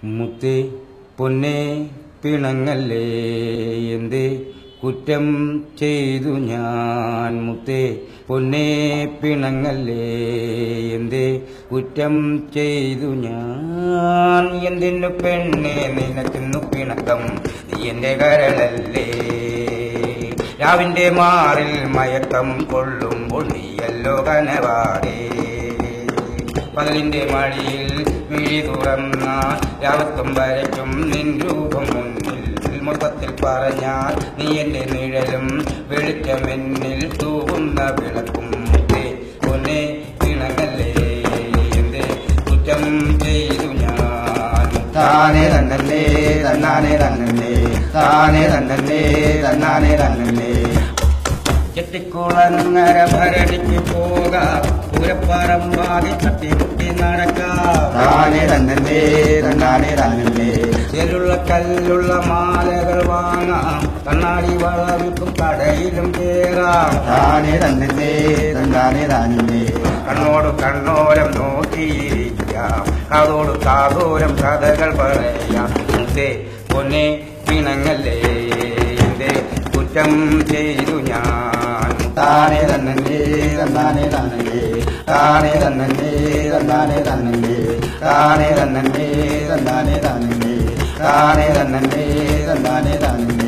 മുത്തേ പൊന്നേ പിണങ്ങല്ലേ എന്തേ കുറ്റം ചെയ്തു ഞാൻ. മുത്തേ പൊന്നേ പിണങ്ങല്ലേ എന്തേ കുറ്റം ചെയ്തു ഞാൻ. എന്തിനു പെണ്ണെ നിനക്കിന്നു പിണക്കം, നീ എന്റെ കരളല്ലേ. രാവിന്റെ മാറിൽ മയക്കം കൊള്ളുമ്പോൾ നീയല്ലോ കനവാടേ. പകലിന്റെ മടിയിൽ വിഴി തുറന്ന രാവത്തും വരയ്ക്കും നിൻ രൂപം മുന്നിൽ. മൊത്തത്തിൽ പറഞ്ഞാൽ നീ എന്റെ നിഴലും വെളിച്ചമെന്നിൽ തൂവുന്ന വിളക്കും. മുത്തേ പൊന്നേ പിണങ്ങല്ലേ എന്തേ കുറ്റം ചെയ്തു ഞാൻ. താനേ തന്നല്ലേ തന്നാനേ തന്നല്ലേ, താനേ തന്നല്ലേ തന്നാനേ തന്നല്ലേ. ചെട്ടിക്കുളങ്ങര ഭരണിക്ക് പോകാം, പൂരപ്പറമ്പാതി തട്ടിമുട്ടി നടക്കാം. താനേ തന്നല്ലേ തന്നാനേ തന്നല്ലേ. ചെലുള്ള കല്ലുള്ള മാലകൾ വാങ്ങാം, കണ്ണാടി വളവിൽക്കും കടയിലും കേറാം. താനേ തന്നല്ലേ തന്നാനേ തന്നല്ലേ. കണ്ണോട് കണ്ണോരം നോക്കിയിരിക്കാം, കാതോട് കാതോരം കഥകൾ പറയാം. മുത്തേ പൊന്നേ പിണങ്ങല്ലേ എന്തേ കുറ്റം ചെയ്തു ഞാൻ. താനേ തന്നല്ലേ തന്നാനേ തന്നല്ലേ, താനേ തന്നല്ലേ തന്നാനേ തന്നല്ലേ, താനേ തന്നല്ലേ തന്നാനേ തന്നല്ലേ, താനേ തന്നല്ലേ തന്നാനേ തന്നല്ലേ.